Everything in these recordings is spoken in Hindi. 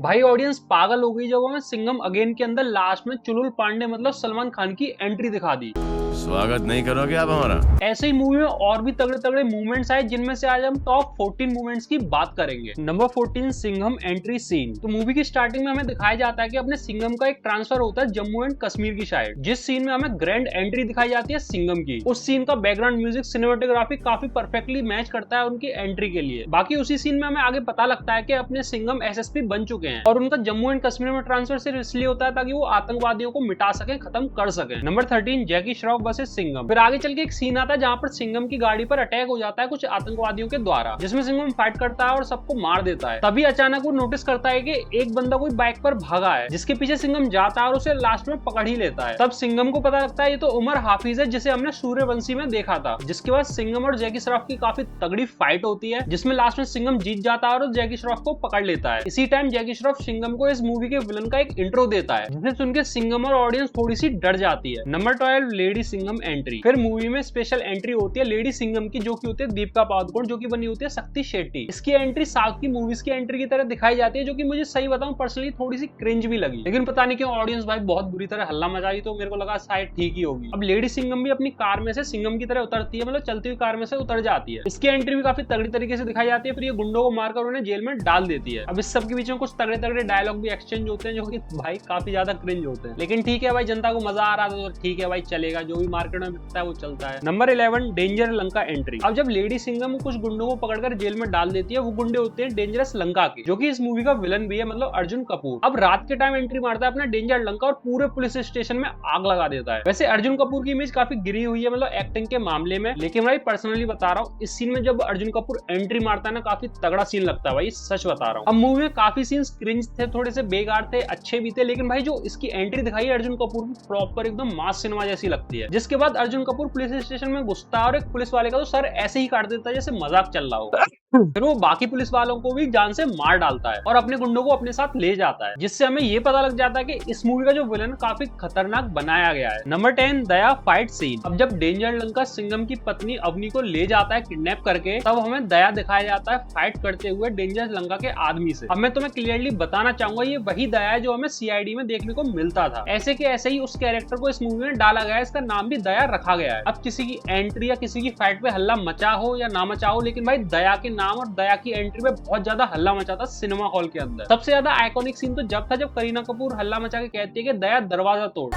भाई ऑडियंस पागल हो गई जब हमें सिंघम अगेन के अंदर लास्ट में चुलबुल पांडे मतलब सलमान खान की एंट्री दिखा दी। स्वागत नहीं करोगे आप हमारा? ऐसे ही मूवी में और भी तगड़े तगड़े मूवमेंट्स आए जिनमें से आज हम टॉप 14 मूवमेंट्स की बात करेंगे। Number 14 Singham entry scene. तो मूवी की स्टार्टिंग में हमें दिखाया जाता है कि अपने सिंघम का एक ट्रांसफर होता है जम्मू एंड कश्मीर की साइड, जिस सीन में हमें ग्रैंड एंट्री दिखाई जाती है सिंघम की। उस सीन का बैकग्राउंड म्यूजिक सिनेमेटोग्राफी काफी परफेक्टली मैच करता है उनकी एंट्री के लिए। बाकी उसी सीन में हमें आगे पता लगता है कि अपने सिंघम एसएसपी बन चुके हैं और उनका जम्मू एंड कश्मीर में ट्रांसफर सिर्फ इसलिए होता है ताकि वो आतंकवादियों को मिटा सके, खत्म कर सके। नंबर 13 जैकी श्रॉफ वर्सेस सिंघम। फिर आगे चल के एक सीन आता है जहां पर सिंघम की गाड़ी पर अटैक हो जाता है कुछ आतंकवादियों के द्वारा, जिसमें सिंघम फाइट करता है और सबको मार देता है। तभी अचानक वो नोटिस करता है कि एक बंदा कोई बाइक पर भागा है, जिसके पीछे सिंघम जाता है और उसे लास्ट में पकड़ ही लेता है। तब सिंघम को पता लगता है ये तो उमर हाफिज है जिसे हमने सूर्यवंशी में देखा था। जिसके बाद सिंघम और जैकी श्रॉफ की काफी तगड़ी फाइट होती है, जिसमें लास्ट में सिंघम जीत जाता है और जैकी श्रॉफ को पकड़ लेता है। इसी टाइम जैकी श्रॉफ सिंघम को इस मूवी के विलन का एक इंट्रो देता है, जिसे सुनकर सिंघम और ऑडियंस थोड़ी सी डर जाती है। Number 12 lady Singham entry. फिर मूवी में स्पेशल एंट्री होती है लेडी सिंघम की, जो कि होती है दीपिका पादुकोण, जो कि बनी होती है शक्ति शेट्टी। इसकी एंट्री साउथ की मूवीज की एंट्री की तरह दिखाई जाती है, जो कि मुझे सही बताऊं पर्सनली थोड़ी सी क्रिंज भी लगी, लेकिन पता नहीं क्यों ऑडियंस भाई बहुत बुरी तरह हल्ला मचाई तो मेरे को लगा शायद ठीक ही होगी। अब लेडी सिंघम भी अपनी कार में से सिंघम की तरह उतरती है, मतलब चलती हुई कार में से उतर जाती है। इसकी एंट्री भी काफी तगड़ी तरीके से दिखाई जाती है। फिर ये गुंडों को मारकर उन्हें जेल में डाल देती है। अब इस सब के बीच में कुछ तगड़े तगड़े डायलॉग भी एक्सचेंज होते हैं, जो कि भाई काफी ज्यादा क्रिंज होते हैं, लेकिन ठीक है भाई, जनता को मजा आ रहा था तो ठीक है भाई, चलेगा, जो भी मार्केट में बिकता है वो चलता है। Number 11 danger Lanka entry. अब जब लेडी सिंघम कुछ गुंडों को पकड़कर जेल में डाल देती है, वो गुंडे होते हैं डेंजरस लंका के, जो कि इस मूवी का विलन भी है, मतलब अर्जुन कपूर। अब रात के टाइम एंट्री मारता है अपना डेंजर लंका और पूरे पुलिस स्टेशन में आग लगा देता है। वैसे अर्जुन कपूर की इमेज काफी गिरी हुई है मतलब एक्टिंग के मामले में, लेकिन भाई पर्सनली बता रहा हूँ इस सीन में जब अर्जुन कपूर एंट्री मारता है ना, काफी तगड़ा सीन लगता है भाई, सच बता रहा हूँ। अब मूवी में काफी सीन्स क्रिंज थे, थोड़े से बेकार थे, अच्छे भी थे, लेकिन भाई जो इसकी एंट्री दिखाई है अर्जुन कपूर की, प्रॉपर एकदम मास सिनेमा जैसी लगती है। जिसके बाद अर्जुन कपूर पुलिस स्टेशन में घुसता है और एक पुलिस वाले का तो सर ऐसे ही काट देता है जैसे मजाक चल रहा हो। फिर वो बाकी पुलिस वालों को भी जान से मार डालता है और अपने गुंडों को अपने साथ ले जाता है, जिससे हमें ये पता लग जाता है कि इस मूवी का जो विलन काफी खतरनाक बनाया गया है। नंबर 10 दया फाइट सीन। अब जब डेंजर लंका सिंघम की पत्नी अवनी को ले जाता है किडनैप करके, तब हमें दया दिखाया जाता है फाइट करते हुए डेंजर लंका के आदमी से। अब मैं तुम्हें क्लियरली बताना चाहूंगा ये वही दया है जो हमें सीआईडी में देखने को मिलता था। ऐसे के ऐसे ही उस कैरेक्टर को इस मूवी में डाला गया है, इसका नाम भी दया रखा गया है। अब किसी की एंट्री या किसी की फाइट पे हल्ला मचा हो या ना मचा हो, लेकिन भाई दया के नाम और दया की एंट्री में बहुत ज्यादा हल्ला मचा था सिनेमा हॉल के अंदर। सबसे ज्यादा आइकॉनिक सीन तो जब था जब करीना कपूर हल्ला मचा के कहती है कि दया दरवाजा तोड़,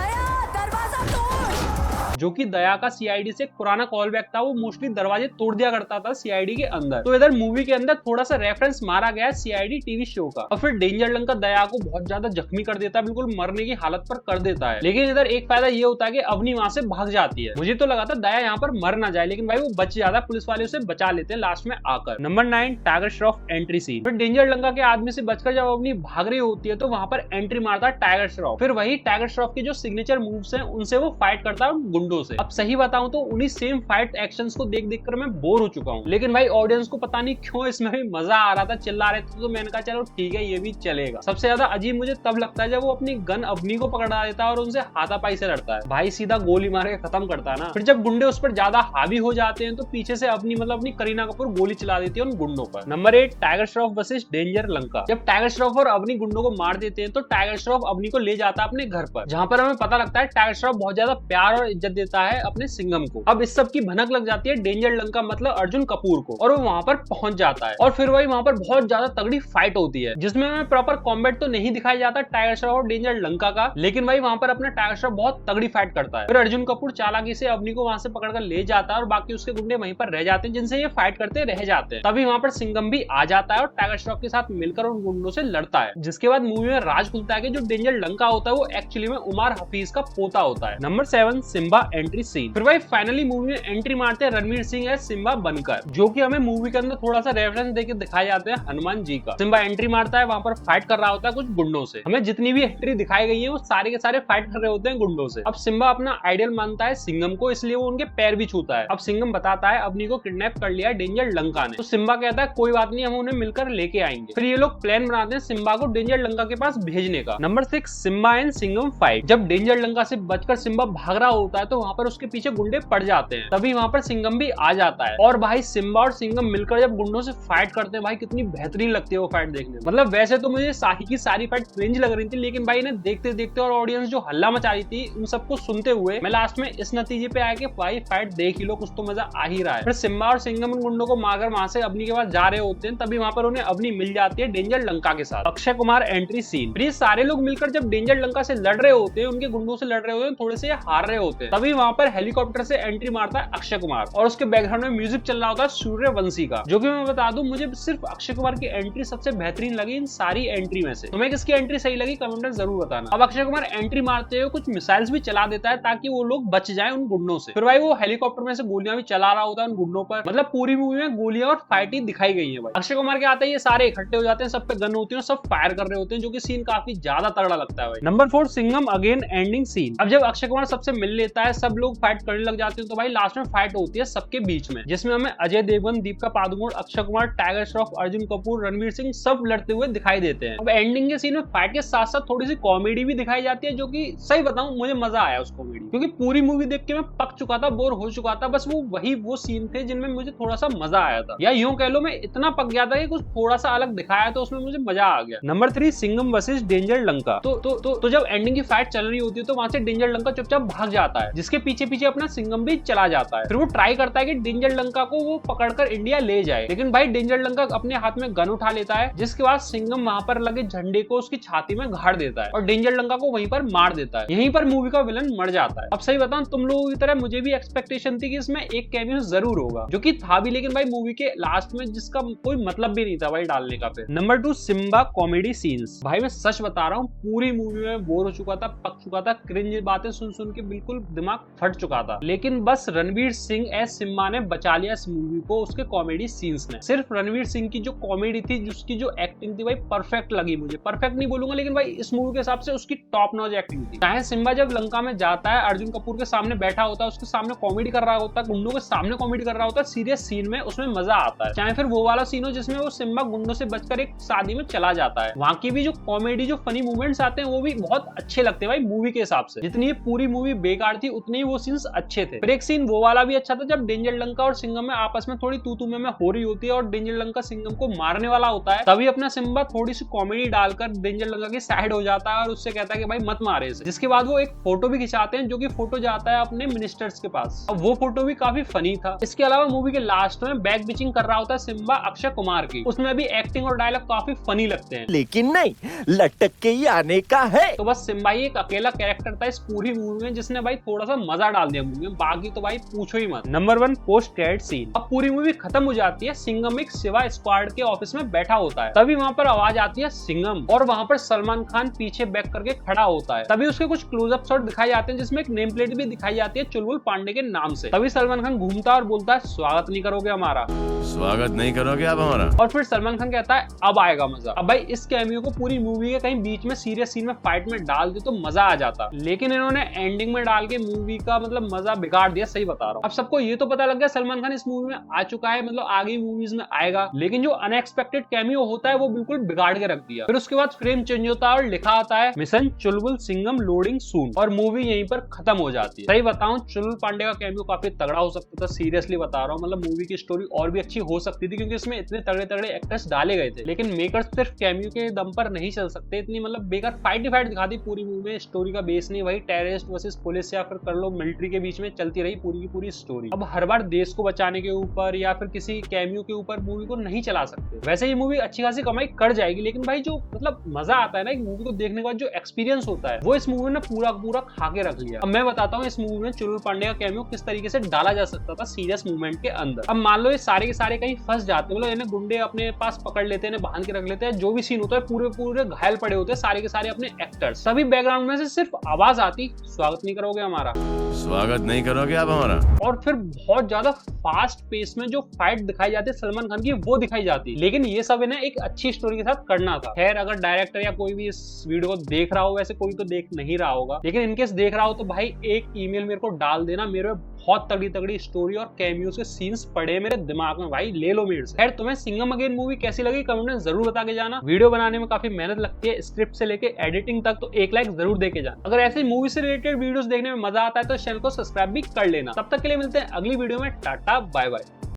जो कि दया का सीआईडी से एक पुराना कॉल बैक था, वो मोस्टली दरवाजे तोड़ दिया करता था सीआईडी के अंदर। तो इधर मूवी के अंदर थोड़ा सा रेफरेंस मारा गया है सीआईडी टीवी शो का। और फिर डेंजर लंका दया को बहुत ज्यादा जख्मी कर देता है, बिल्कुल मरने की हालत पर कर देता है। लेकिन इधर एक फायदा ये होता है कि अवनी वहां से भाग जाती है। मुझे तो लगा था दया यहाँ पर मर ना जाए, लेकिन भाई वो बच जाता है, पुलिस वाले उसे बचा लेते हैं लास्ट में आकर। Number 9 Tiger Shroff entry scene. फिर डेंजर लंका के आदमी से बचकर जब अवनी भाग रही होती है तो वहां पर एंट्री मारता है टाइगर श्रॉफ। फिर वही टाइगर श्रॉफ के जो सिग्नेचर मूव्स हैं उनसे वो फाइट करता है गुंडों से। अब सही बताऊं तो उन्हीं सेम फाइट एक्शंस को देख कर मैं बोर हो चुका हूं, लेकिन भाई ऑडियंस को पता नहीं क्यों इसमें भी मजा आ रहा था, चिल्ला रहे थे, तो मैंने कहा चलो ठीक है ये भी चलेगा। सबसे ज्यादा अजीब मुझे तब लगता है जब वो अपनी गन अवनी को पकड़ा देता है और उनसे हाथापाई से लड़ता है, भाई सीधा गोली मार के खत्म करता है ना। फिर जब गुंडे उस पर ज्यादा हावी हो जाते हैं तो पीछे से अवनी मतलब अपनी करीना कपूर गोली चला देती है उन गुंडों पर। Number 8 tiger Shroff versus danger Lanka. जब टाइगर श्रॉफ और अवनी गुंडों को मार देते हैं तो टाइगर श्रॉफ अवनी को ले जाता है अपने घर पर, जहां पर हमें पता लगता है टाइगर श्रॉफ बहुत ज्यादा प्यार और इज्जत देता है अपने सिंघम को। अब इस सब की भनक लग जाती है डेंजर लंका मतलब अर्जुन कपूर को, और वो वहां पर पहुंच जाता है। और फिर वही वहां पर बहुत ज्यादा तगड़ी फाइट होती है, जिसमें हमें प्रॉपर कॉम्बैट तो नहीं दिखाया जाता टाइगर श्रॉफ और डेंजर लंका का, लेकिन भाई वहां पर अपना टाइगर श्रॉफ बहुत तगड़ी फाइट करता है। फिर अर्जुन कपूर चालाकी से अवनी को वहां से पकड़कर ले जाता है और बाकी उसके गुंडे वहीं पर रह जाते हैं, जिनसे ये फाइट करते रह जाते हैं। तभी वहां पर सिंघम भी आ जाता है और टाइगर श्रॉफ के साथ मिलकर उन गुंडों से लड़ता है, जिसके बाद मूवी में राज खुलता है कि जो डेंजर लंका होता है वो एक्चुअली में उमर हफीज का पोता होता है। Number 7 Simmba entry scene. फिर भाई फाइनली मूवी में एंट्री मारते हैं रणवीर सिंह है सिम्बा बनकर, जो कि हमें मूवी के अंदर थोड़ा सा रेफरेंस देके दिखाए जाते हैं हनुमान जी का। सिम्बा एंट्री मारता है, वहां पर फाइट कर रहा होता है कुछ गुंडों से। हमें जितनी भी एंट्री दिखाई गई है वो सारे के सारे फाइट कर रहे होते हैं गुंडों से। अब सिम्बा अपना आइडियल मानता है सिंघम को, इसलिए वो उनके पैर भी छूता है। अब सिंघम बताता है अवनी को किडनैप कर लिया डेंजर लंका ने, तो सिम्बा कहता है कोई बात नहीं, हम उन्हें मिलकर लेके आएंगे। फिर ये लोग प्लान बनाते हैं सिम्बा को डेंजर लंका के पास भेजने का। Number 6 Simmba and Singham fight. जब डेंजर लंका से बचकर सिम्बा भाग रहा होता है तो वहाँ पर उसके पीछे गुंडे पड़ जाते हैं। तभी वहाँ पर सिंघम भी आ जाता है और भाई सिम्बा और सिंघम मिलकर जब गुंडों से फाइट करते हैं भाई कितनी बेहतरीन लगती है वो फाइट देखने में। मतलब वैसे तो मुझे साही की सारी फाइट क्रिंज लग रही थी, लेकिन भाई इन्हें देखते देखते और ऑडियंस जो हल्ला मचा रही थी उन सबको सुनते हुए मैं लास्ट में इस नतीजे पे आया कि भाई फाइट देख ही लो, कुछ तो मजा आ ही रहा है। फिर सिम्बा और सिंघम उन गुंडों को मारकर वहां से अवनी के पास जा रहे होते हैं, तभी वहां पर उन्हें अवनी मिल जाती है डेंजर लंका के साथ। Akshay Kumar entry scene. ये सारे लोग मिलकर जब डेंजर लंका से लड़ रहे होते हैं, उनके गुंडों से लड़ रहे होते हैं, थोड़े से हार रहे होते हैं, तभी वहां पर हेलीकॉप्टर से एंट्री मारता है अक्षय कुमार और उसके बैकग्राउंड में म्यूजिक चल रहा होता है सूर्यवंशी का, जो कि मैं बता दूं मुझे सिर्फ अक्षय कुमार की एंट्री सबसे बेहतरीन लगी इन सारी एंट्री में से। तुम्हें किसकी एंट्री सही लगी कमेंट में जरूर बताना। अब अक्षय कुमार एंट्री मारते हुए कुछ मिसाइल्स भी चला देता है ताकि वो लोग बच जाएं उन गुंडों से। फिर भाई वो हेलीकॉप्टर में से गोलियां भी चला रहा होता है उन गुंडों पर। मतलब पूरी मूवी में गोलियां और फाइट ही दिखाई गई है भाई। अक्षय कुमार के आते ही ये सारे इकट्ठे हो जाते हैं, सब पे गन होती है, सब फायर कर रहे होते हैं, जो कि सीन काफी ज्यादा तगड़ा लगता है भाई। Number 4 Singham again ending scene. अब जब अक्षय कुमार सबसे मिल लेता है, सब लोग फाइट करने लग जाते हैं, तो भाई लास्ट में फाइट होती है सबके बीच में, जिसमें हमें अजय देवगन, दीपिका पादुकोण, अक्षय कुमार, टाइगर श्रॉफ, अर्जुन कपूर, रणवीर सिंह सब लड़ते हुए दिखाई देते हैं। अब एंडिंग के सीन में फाइट के साथ साथ थोड़ी सी कॉमेडी भी दिखाई जाती है, जो कि सही बताऊं मुझे मजा आया उस कॉमेडी, क्योंकि पूरी मूवी देख के मैं पक चुका था, बोर हो चुका था। बस वो सीन थे जिनमें मुझे थोड़ा सा मजा आया था, या यूं कह लो मैं इतना पक गया था कि कुछ थोड़ा सा अलग दिखाया तो उसमें मुझे मजा आ गया। Number 3 Singham versus danger Lanka. तो जब एंडिंग की फाइट चल रही होती है तो वहां से डेंजर लंका चुपचाप भाग जाता है, जिसके पीछे पीछे अपना सिंघम भी चला जाता है। फिर वो ट्राई करता है कि डेंजर लंका को वो पकड़कर इंडिया ले जाए, लेकिन भाई डेंजर लंका अपने हाथ में गन उठा लेता है, जिसके बाद सिंघम वहां पर लगे झंडे को उसकी छाती में गाड़ देता है और डेंजर लंका को वहीं पर मार देता है। यहीं पर मूवी का विलन मर जाता है। अब सही बताऊं तुम लोगों की तरह मुझे भी एक्सपेक्टेशन थी कि इसमें एक कैमियो जरूर होगा, जो कि था भी, लेकिन भाई मूवी के लास्ट में जिसका कोई मतलब भी नहीं था भाई डालने का। फिर नंबर 2 सिम्बा कॉमेडी सीन्स। भाई मैं सच बता रहा हूँ पूरी मूवी में बोर हो चुका था, पक चुका था, क्रिंज बातें सुन सुन के बिल्कुल दिमाग फट चुका था, लेकिन बस रणवीर सिंह एज सिम्बा ने बचा लिया इस मूवी को उसके कॉमेडी सीन्स ने। सिर्फ रणवीर सिंह की जो कॉमेडी थी, उसकी जो एक्टिंग थी भाई परफेक्ट लगी मुझे। परफेक्ट नहीं बोलूंगा, लेकिन भाई इस मूवी के हिसाब से उसकी टॉप नॉच एक्टिंग थी। चाहे सिम्बा जब लंका में जाता है, अर्जुन कपूर के सामने बैठा होता है, उसके सामने कॉमेडी कर रहा होता है, गुंडों के सामने कॉमेडी कर रहा होता है, सीरियस सीन में उसमें मजा आता है। चाहे फिर वो वाला सीन हो जिसमें वो सिम्बा गुंडों से बचकर एक शादी में चला जाता है, वहां की भी जो कॉमेडी, जो फनी मूवमेंट्स आते हैं वो भी बहुत अच्छे लगते हैं भाई मूवी के हिसाब से। जितनी ये पूरी मूवी बेकार थी उतने ही वो सीन्स अच्छे थे। फिर एक सीन वो वाला भी अच्छा था जब डेंजर लंका और सिंघम में आपस में थोड़ी तू में हो रही होती है और डेंजर लंका सिंघम को मारने वाला होता है, तभी अपना सिम्बा थोड़ी सी कॉमेडी डालकर डेंजर लंका की साइड हो जाता है और उससे कहता है कि भाई मत मारे इसे। जिसके बाद वो एक फोटो भी खिंचाते हैं, जो कि फोटो जाता है अपने मिनिस्टर्स के पास। अब वो फोटो भी काफी फनी था। इसके अलावा मूवी के लास्ट में बैक बिचिंग कर रहा होता है सिम्बा अक्षय कुमार की, उसमें भी एक्टिंग और डायलॉग काफी फनी लगते हैं, लेकिन नहीं, लटक के ही आने का है। तो बस सिम्बा ही एक अकेला कैरेक्टर था इस पूरी मूवी में जिसने भाई थोड़ा सा मजा डाल दिया मूवी में, बाकी तो भाई पूछो ही मत। Number 1 post credit scene. अब पूरी मूवी खत्म हो जाती है, सिंघम एक सेवा स्क्वाड के ऑफिस में बैठा होता है, तभी वहां पर आवाज आती है सिंघम, और वहां पर सलमान खान पीछे बैक करके खड़ा होता है। तभी उसके कुछ क्लोजअप शॉट दिखाई जाते हैं जिसमें एक नेम प्लेट भी दिखाई जाती है चुलबुल पांडे के नाम से। तभी सलमान खान घूमता है और बोलता है स्वागत नहीं करोगे हमारा, स्वागत नहीं करोगे आप हमारा। और फिर सलमान खान कहता है अब आएगा मजा। अब भाई इस कैमियो को पूरी मूवी के कहीं बीच में सीरियस सीन में फाइट में डाल दे तो मजा आ जाता, लेकिन इन्होंने एंडिंग में डाल के मूवी का मतलब मजा बिगाड़ दिया, सही बता रहा हूँ। अब सबको ये तो पता लग गया सलमान खान इस मूवी में आ चुका है, मतलब आगे मूवीज में आएगा, लेकिन जो अनएक्सपेक्टेड कैमियो होता है वो बिल्कुल बिगाड़ के रख दिया। फिर उसके बाद फ्रेम चेंज होता है और लिखा आता है मिशन चुलबुल सिंघम लोडिंग सून, और मूवी यहीं पर खत्म हो जाती है। सही बताऊं चुलबुल पांडे का कैमियो काफी तगड़ा हो सकता था, सीरियसली बता रहा हूँ। मतलब मूवी की स्टोरी और भी अच्छी हो सकती थी, क्योंकि इसमें इतने तगड़े तगड़े एक्टर्स डाले गए थे, लेकिन मेकर्स सिर्फ कैमियो के दम पर नहीं चल सकते। इतनी मतलब बेकार फाइट दिखा दी पूरी मूवी में, स्टोरी का बेस नहीं, वही टेररिस्ट वर्सेस पुलिस या फिर कर लो मिलिट्री के बीच में चलती रही पूरी की पूरी स्टोरी। अब हर बार देश को बचाने के ऊपर या फिर किसी कैमियो के ऊपर मूवी को नहीं चला सकते। वैसे ये मूवी अच्छी खासी कमाई कर जाएगी, लेकिन भाई जो मतलब मजा आता है ना एक मूवी को देखने के बाद, जो एक्सपीरियंस होता है वो इस मूवी ने पूरा पूरा खा के रख लिया। अब मैं बताता हूँ इस मूवी में चुलबुल पांडे का कैमियो किस तरीके से डाला जा सकता था सीरियस मूवमेंट के अंदर। अब मान लो ये सारे के सारे कहीं फंस जाते, मतलब इन्हें गुंडे अपने पास पकड़ लेते हैं, बांध के रख लेते हैं, जो भी सीन होता है पूरे घायल पड़े होते हैं सारे के सारे अपने एक्टर्स, सभी बैकग्राउंड में से सिर्फ आवाज आती स्वागत नहीं करोगे हमारा, स्वागत नहीं करोगे आप हमारा। और फिर बहुत ज्यादा फास्ट पेस में जो फाइट दिखाई जाती है सलमान खान की वो दिखाई जाती है, लेकिन ये सब इन्हें एक अच्छी स्टोरी के साथ करना था। खैर अगर डायरेक्टर या कोई भी इस वीडियो को देख रहा हो, वैसे कोई तो देख नहीं रहा होगा, लेकिन इनकेस देख रहा हो तो भाई एक ईमेल मेरे को डाल देना, मेरे बहुत तगड़ी तगड़ी स्टोरी और कैमियोस के सीन्स पड़े मेरे दिमाग में भाई, ले लो मेरे से। खैर तुम्हें सिंघम अगेन मूवी कैसी लगी कमेंट में जरूर बता के जाना। वीडियो बनाने में काफी मेहनत लगती है, स्क्रिप्ट से लेके एडिटिंग तक, तो एक लाइक जरूर दे के जाना। अगर ऐसे मूवी से रिलेटेड वीडियोस देखने में मजा आता है तो चैनल को सब्सक्राइब भी कर लेना। तब तक के लिए मिलते हैं अगली वीडियो में, टाटा बाय बाय।